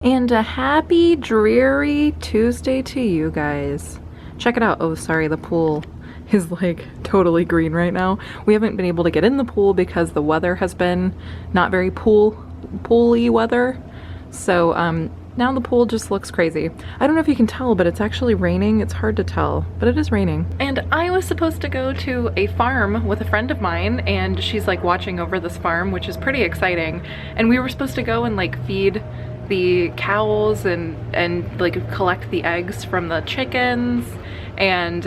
And a happy, dreary Tuesday to you guys. Check it out. Oh, sorry, the pool is like totally green right now. We haven't been able to get in the pool because the weather has been not very pool-y weather. So now the pool just looks crazy. I don't know if you can tell, but it's actually raining. It's hard to tell, but it is raining. And I was supposed to go to a farm with a friend of mine, and she's like watching over this farm, which is pretty exciting. And we were supposed to go and like feed the cows and like collect the eggs from the chickens, and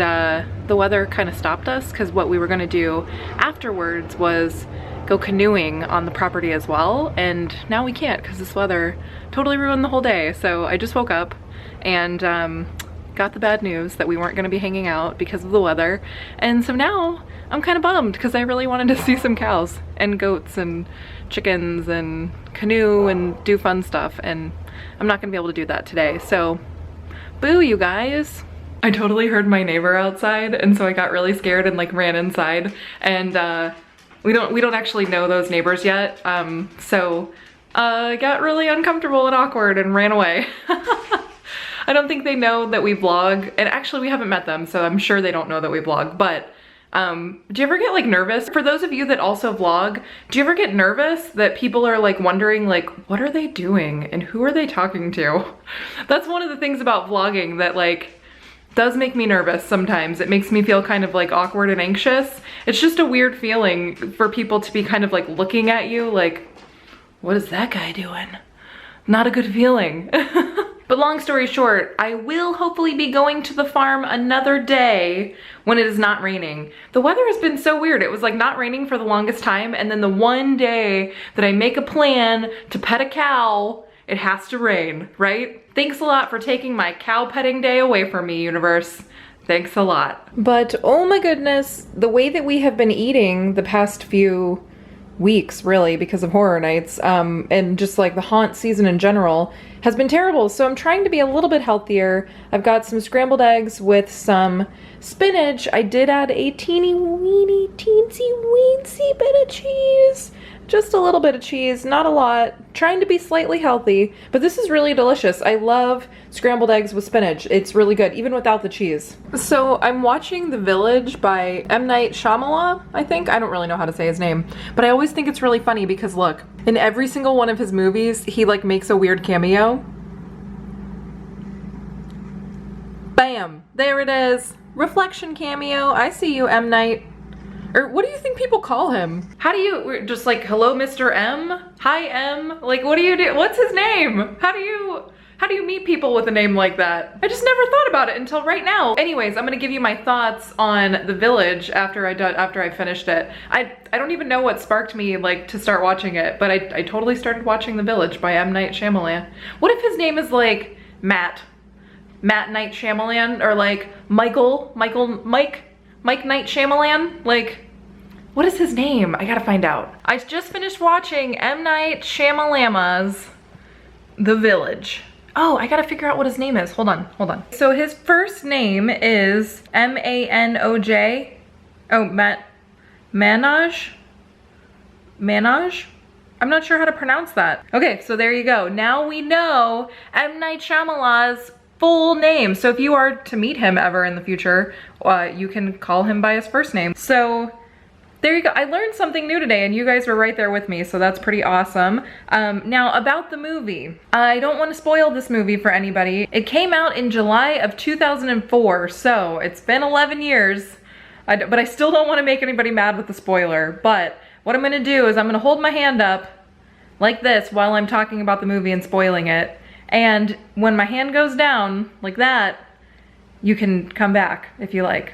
the weather kind of stopped us because what we were going to do afterwards was go canoeing on the property as well, and now we can't because this weather totally ruined the whole day. So I just woke up and got the bad news that we weren't going to be hanging out because of the weather, and so now I'm kind of bummed because I really wanted to see some cows and goats and chickens and canoe and do fun stuff, and I'm not gonna be able to do that today, so boo, you guys. I totally heard my neighbor outside, and so I got really scared and like ran inside, and we don't actually know those neighbors yet, so I got really uncomfortable and awkward and ran away. I don't think they know that we vlog, and actually we haven't met them, so I'm sure they don't know that we vlog, but do you ever get like nervous? For those of you that also vlog, do you ever get nervous that people are like wondering like, what are they doing and who are they talking to? That's one of the things about vlogging that like does make me nervous sometimes. It makes me feel kind of like awkward and anxious. It's just a weird feeling for people to be kind of like looking at you like, what is that guy doing? Not a good feeling. But long story short, I will hopefully be going to the farm another day when it is not raining. The weather has been so weird. It was like not raining for the longest time, and then the one day that I make a plan to pet a cow, it has to rain, right? Thanks a lot for taking my cow petting day away from me, universe. Thanks a lot. But oh my goodness, the way that we have been eating the past few weeks, really, because of Horror Nights, and just like the haunt season in general, has been terrible. So I'm trying to be a little bit healthier. I've got some scrambled eggs with some spinach. I did add a teeny weeny teensy weensy bit of cheese. Just a little bit of cheese, not a lot. Trying to be slightly healthy, but this is really delicious. I love scrambled eggs with spinach. It's really good, even without the cheese. So I'm watching The Village by M. Night Shyamalan, I think. I don't really know how to say his name, but I always think it's really funny because look, in every single one of his movies, he like makes a weird cameo. Bam, there it is. Reflection cameo. I see you, M. Night. Or what do you think people call him? How do you, just like, hello, Mr. M? Hi, M? Like, what do you do? What's his name? How do you meet people with a name like that? I just never thought about it until right now. Anyways, I'm gonna give you my thoughts on The Village after I finished it. I don't even know what sparked me like to start watching it, but I totally started watching The Village by M. Night Shyamalan. What if his name is like Matt Night Shyamalan, or like Mike Night Shyamalan? Like, what is his name? I gotta find out. I just finished watching M. Night Shyamalan's The Village. Oh, I gotta figure out what his name is. Hold on. So his first name is M-A-N-O-J. Oh, Manoj? I'm not sure how to pronounce that. Okay, so there you go. Now we know M. Night Shyamalan's full name. So if you are to meet him ever in the future, you can call him by his first name. So there you go. I learned something new today, and you guys were right there with me, so that's pretty awesome. Now about the movie. I don't want to spoil this movie for anybody. It came out in July of 2004, so it's been 11 years, but I still don't want to make anybody mad with the spoiler. But what I'm gonna do is I'm gonna hold my hand up like this while I'm talking about the movie and spoiling it. And when my hand goes down like that, you can come back if you like.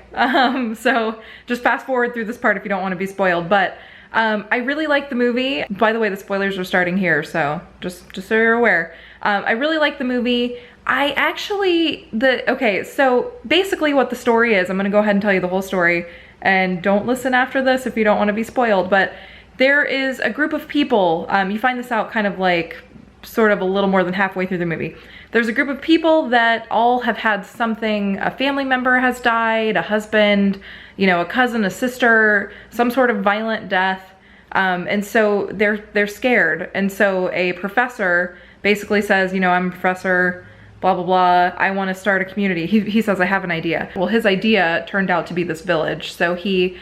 So just fast forward through this part if you don't want to be spoiled. But I really like the movie. By the way, the spoilers are starting here, so just so you're aware. I really like the movie. Okay, so basically what the story is, I'm gonna go ahead and tell you the whole story, and don't listen after this if you don't want to be spoiled, but there is a group of people, you find this out kind of like sort of a little more than halfway through the movie. There's a group of people that all have had something, a family member has died, a husband, you know, a cousin, a sister, some sort of violent death, and so they're scared. And so a professor basically says, you know, I'm a professor, blah, blah, blah. I want to start a community. He says, I have an idea. Well, his idea turned out to be this village. So he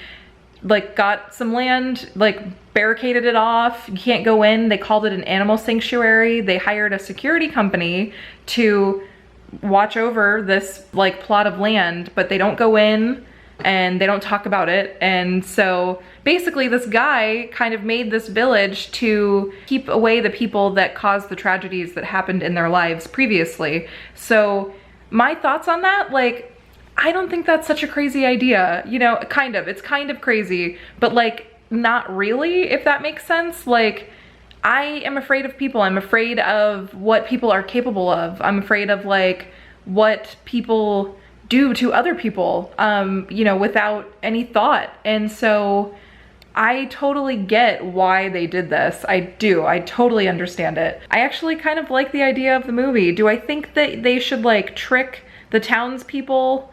like got some land, like barricaded it off. You can't go in. They called it an animal sanctuary. They hired a security company to watch over this like plot of land, but they don't go in and they don't talk about it. And so basically this guy kind of made this village to keep away the people that caused the tragedies that happened in their lives previously. So my thoughts on that, like, I don't think that's such a crazy idea. You know, kind of, it's kind of crazy, but like not really, if that makes sense. Like, I am afraid of people. I'm afraid of what people are capable of. I'm afraid of like what people do to other people, you know, without any thought. And so I totally get why they did this. I do. I totally understand it. I actually kind of like the idea of the movie. Do I think that they should like trick the townspeople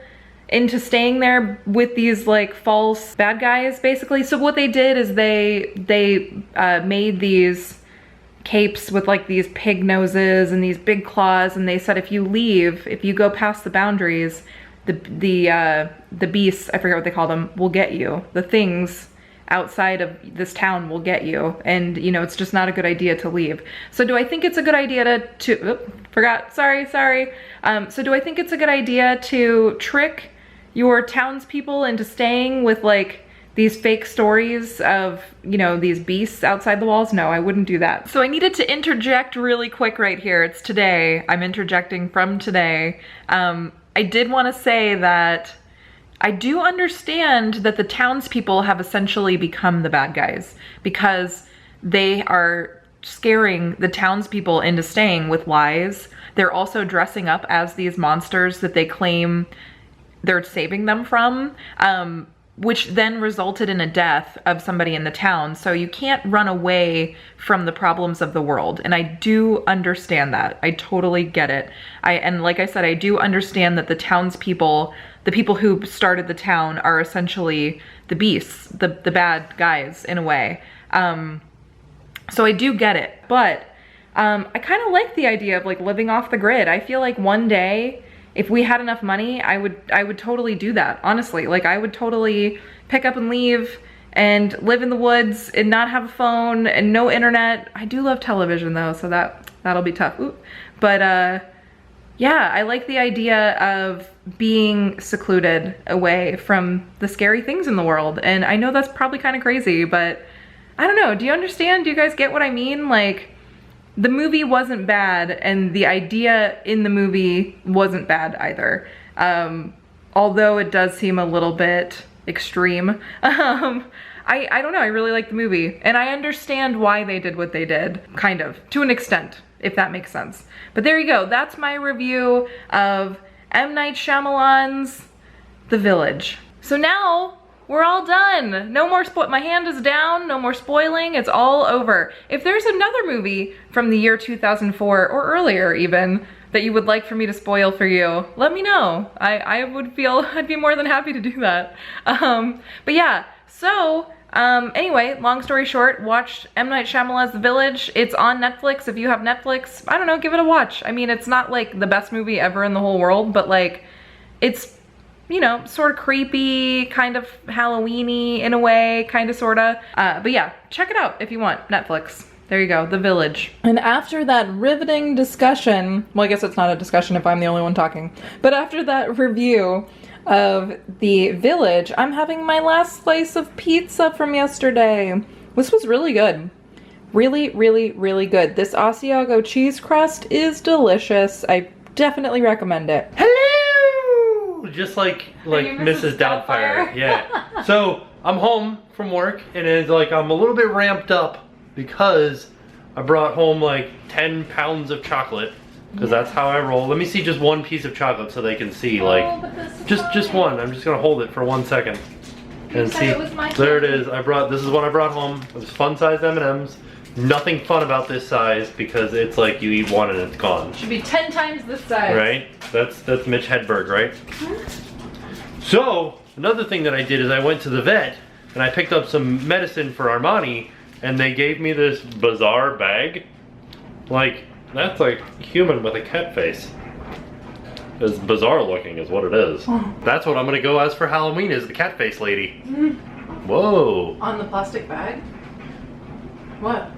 into staying there with these like false bad guys, basically? So what they did is they made these capes with like these pig noses and these big claws, and they said if you leave, if you go past the boundaries, the beasts, I forget what they call them, will get you. The things outside of this town will get you, and you know, it's just not a good idea to leave. So do I think it's a good idea so do I think it's a good idea to trick your townspeople into staying with like these fake stories of, you know, these beasts outside the walls? No, I wouldn't do that. So I needed to interject really quick right here. It's today. I'm interjecting from today. I did want to say that I do understand that the townspeople have essentially become the bad guys because they are scaring the townspeople into staying with lies. They're also dressing up as these monsters that they claim they're saving them from, which then resulted in a death of somebody in the town. So you can't run away from the problems of the world. And I do understand that. I totally get it. And like I said, I do understand that the townspeople, the people who started the town, are essentially the beasts, the bad guys in a way. So I do get it. But I kind of like the idea of like living off the grid. I feel like one day, if we had enough money, I would totally do that, honestly. Like, I would totally pick up and leave and live in the woods and not have a phone and no internet. I do love television though, so that'll be tough. Ooh. But yeah, I like the idea of being secluded away from the scary things in the world. And I know that's probably kind of crazy, but I don't know. Do you understand? Do you guys get what I mean? Like, the movie wasn't bad, and the idea in the movie wasn't bad either. Although it does seem a little bit extreme. I don't know, I really like the movie. And I understand why they did what they did, kind of, to an extent, if that makes sense. But there you go, that's my review of M. Night Shyamalan's The Village. So now, we're all done. No more my hand is down, no more spoiling, it's all over. If there's another movie from the year 2004 or earlier even that you would like for me to spoil for you, let me know. I'd be more than happy to do that. But yeah, so anyway, long story short, watch M. Night Shyamalan's The Village. It's on Netflix. If you have Netflix, I don't know, give it a watch. I mean, it's not like the best movie ever in the whole world, but like, it's, you know, sort of creepy, kind of Halloween-y in a way, kind of, sort of. But yeah, check it out if you want. Netflix. There you go, The Village. And after that riveting discussion, well, I guess it's not a discussion if I'm the only one talking, but after that review of The Village, I'm having my last slice of pizza from yesterday. This was really good. Really, really, really good. This Asiago cheese crust is delicious. I definitely recommend it. Hello! Just like Mrs. Doubtfire. Yeah. So I'm home from work and it's like I'm a little bit ramped up because I brought home like 10 pounds of chocolate. Because that's how I roll. Let me see just one piece of chocolate so they can see, just one. I'm just gonna hold it for 1 second and see. There it is. This is what I brought home. It was fun-sized M&Ms. Nothing fun about this size because it's like you eat one and it's gone. Should be 10 times this size. Right? That's Mitch Hedberg, right? So another thing that I did is I went to the vet and I picked up some medicine for Armani, and they gave me this bizarre bag. Like, That's like human with a cat face. It's bizarre looking is what it is. That's what I'm gonna go as for Halloween, is the cat face lady. Whoa. On the plastic bag? What?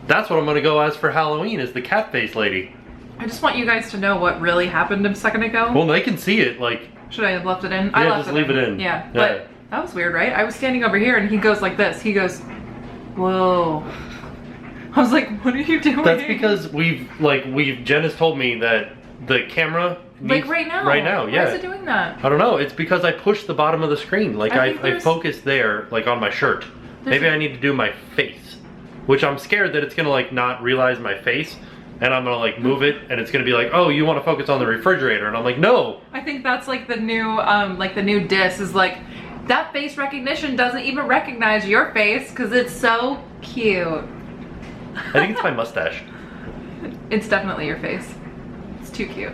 That's what I'm gonna go as for Halloween, is the cat face lady. I just want you guys to know what really happened a second ago. Well, they can see it, like. Should I have left it in? Yeah, I left just leave it in. Yeah, but that was weird, right? I was standing over here and he goes like this. He goes, whoa. I was like, what are you doing? That's because Jen has told me that the camera like right now. Right now, yeah. Why is it doing that? I don't know. It's because I pushed the bottom of the screen. Like I focused there, like on my shirt. Maybe I need to do my face, which I'm scared that it's gonna like not realize my face, and I'm gonna like move it, and it's gonna be like, oh, you want to focus on the refrigerator, and I'm like, no. I think that's like the new diss is like, that face recognition doesn't even recognize your face because it's so cute. I think it's my mustache. It's definitely your face. It's too cute.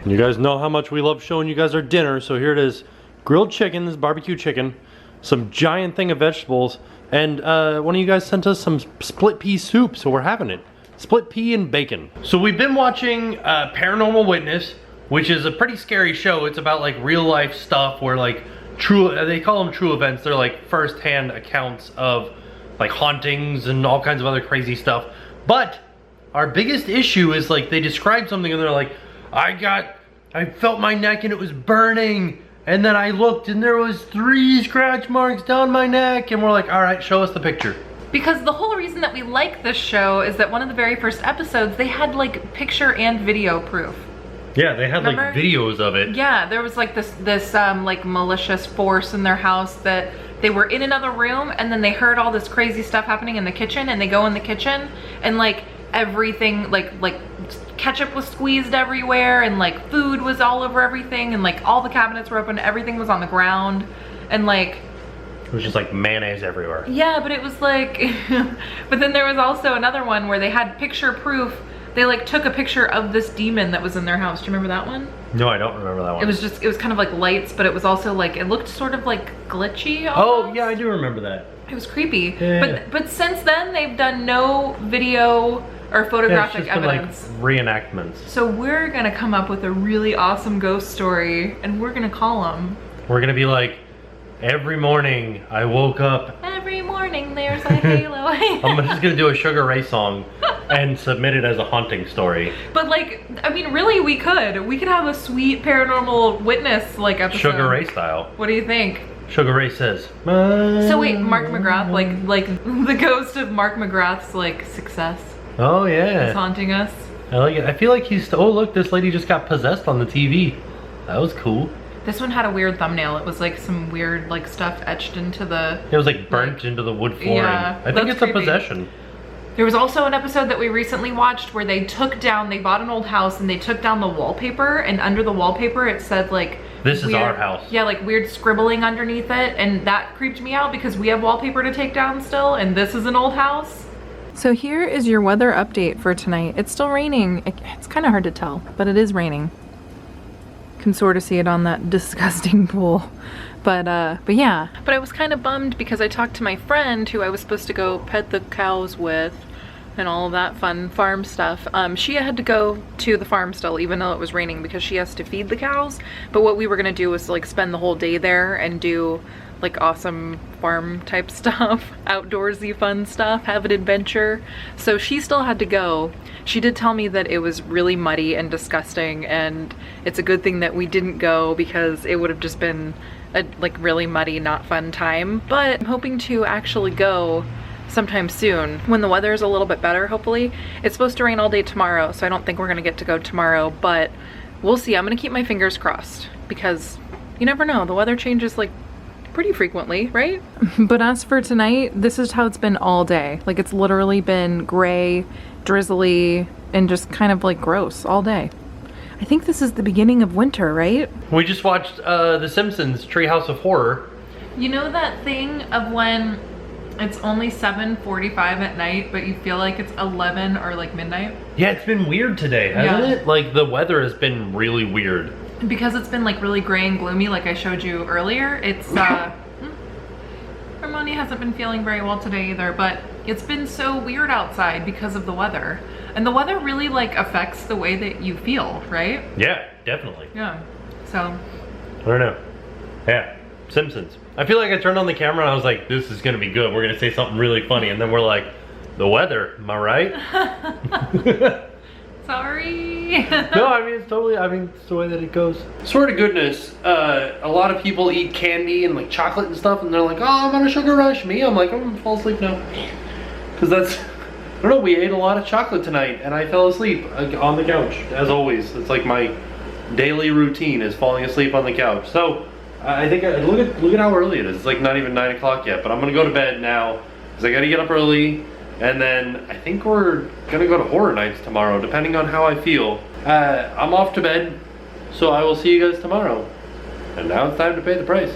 You guys know how much we love showing you guys our dinner, so here it is. Grilled chicken, this is barbecue chicken, some giant thing of vegetables, and one of you guys sent us some split pea soup, so we're having it. Split pea and bacon. So we've been watching Paranormal Witness, which is a pretty scary show. It's about like real life stuff where like they call them true events. They're like first-hand accounts of like hauntings and all kinds of other crazy stuff. But our biggest issue is like they describe something and they're like, I felt my neck and it was burning, and then I looked and there was 3 scratch marks down my neck, and we're like, all right, show us the picture. Because the whole reason that we like this show is that one of the very first episodes, they had like picture and video proof. Yeah, they had like videos of it. Yeah, there was like this like malicious force in their house that they were in another room, and then they heard all this crazy stuff happening in the kitchen, and they go in the kitchen and like everything, like ketchup was squeezed everywhere, and like food was all over everything, and like all the cabinets were open, everything was on the ground, and like it was just like mayonnaise everywhere. Yeah, but it was like but then there was also another one where they had picture proof. They like took a picture of this demon that was in their house. Do you remember that one? No, I don't remember that one. It was kind of like lights, but it was also like, it looked sort of like glitchy almost. Oh yeah, I do remember that. It was creepy. Yeah. But since then they've done no video or photographic evidence. Been, like, reenactments. So we're gonna come up with a really awesome ghost story, and we're gonna call them. We're gonna be like, every morning I woke up. Every morning there's a halo. I'm just gonna do a Sugar Ray song and submit it as a haunting story. But like, I mean, really, we could have a sweet Paranormal Witness like episode. Sugar Ray style. What do you think? Sugar Ray says. So wait, Mark McGrath, like the ghost of Mark McGrath's like success. Oh yeah. Is haunting us. I like it. I feel like he's. Oh look, this lady just got possessed on the TV. That was cool. This one had a weird thumbnail. It was like some weird like stuff etched into the. It was like burnt into the wood flooring. Yeah, I think it's creepy. A possession. There was also an episode that we recently watched where they bought an old house and they took down the wallpaper, and under the wallpaper it said like, this is our house. Yeah, like weird scribbling underneath it, and that creeped me out because we have wallpaper to take down still, and this is an old house. So here is your weather update for tonight. It's still raining. It's kind of hard to tell, but it is raining. Can sort of see it on that disgusting pool. But yeah. But I was kind of bummed because I talked to my friend who I was supposed to go pet the cows with and all of that fun farm stuff. She had to go to the farm still even though it was raining because she has to feed the cows. But what we were gonna do was like spend the whole day there and do like awesome farm type stuff, outdoorsy fun stuff, have an adventure. So she still had to go. She did tell me that it was really muddy and disgusting, and it's a good thing that we didn't go because it would have just been a like really muddy, not fun time. But I'm hoping to actually go sometime soon when the weather is a little bit better, hopefully. It's supposed to rain all day tomorrow, so I don't think we're gonna get to go tomorrow, but we'll see. I'm gonna keep my fingers crossed because you never know, the weather changes like pretty frequently, right? But as for tonight, this is how it's been all day. Like it's literally been gray, drizzly, and just kind of like gross all day. I think this is the beginning of winter, right? We just watched The Simpsons Treehouse of Horror. You know that thing of when it's only 7:45 at night, but you feel like it's 11 or like midnight? Yeah, it's been weird today, hasn't it? Like the weather has been really weird. Because it's been like really gray and gloomy like I showed you earlier, it's Harmony hasn't been feeling very well today either, but It's been so weird outside because of the weather. And the weather really like affects the way that you feel, right? Yeah, definitely. Yeah, so. I don't know. Yeah, Simpsons. I feel like I turned on the camera and I was like, this is gonna be good. We're gonna say something really funny. And then we're like, the weather, am I right? Sorry. No, I mean, it's totally, it's the way that it goes. Swear to goodness, a lot of people eat candy and like chocolate and stuff and they're like, oh, I'm on a sugar rush. Me, I'm like, I'm gonna fall asleep now. Cause that's, I don't know, we ate a lot of chocolate tonight and I fell asleep on the couch, as always. It's like my daily routine is falling asleep on the couch. So, I think, look at how early it is. It's like not even 9 o'clock yet, but I'm gonna go to bed now because I gotta get up early. And then I think we're gonna go to horror nights tomorrow, depending on how I feel. I'm off to bed, so I will see you guys tomorrow. And now it's time to pay the price.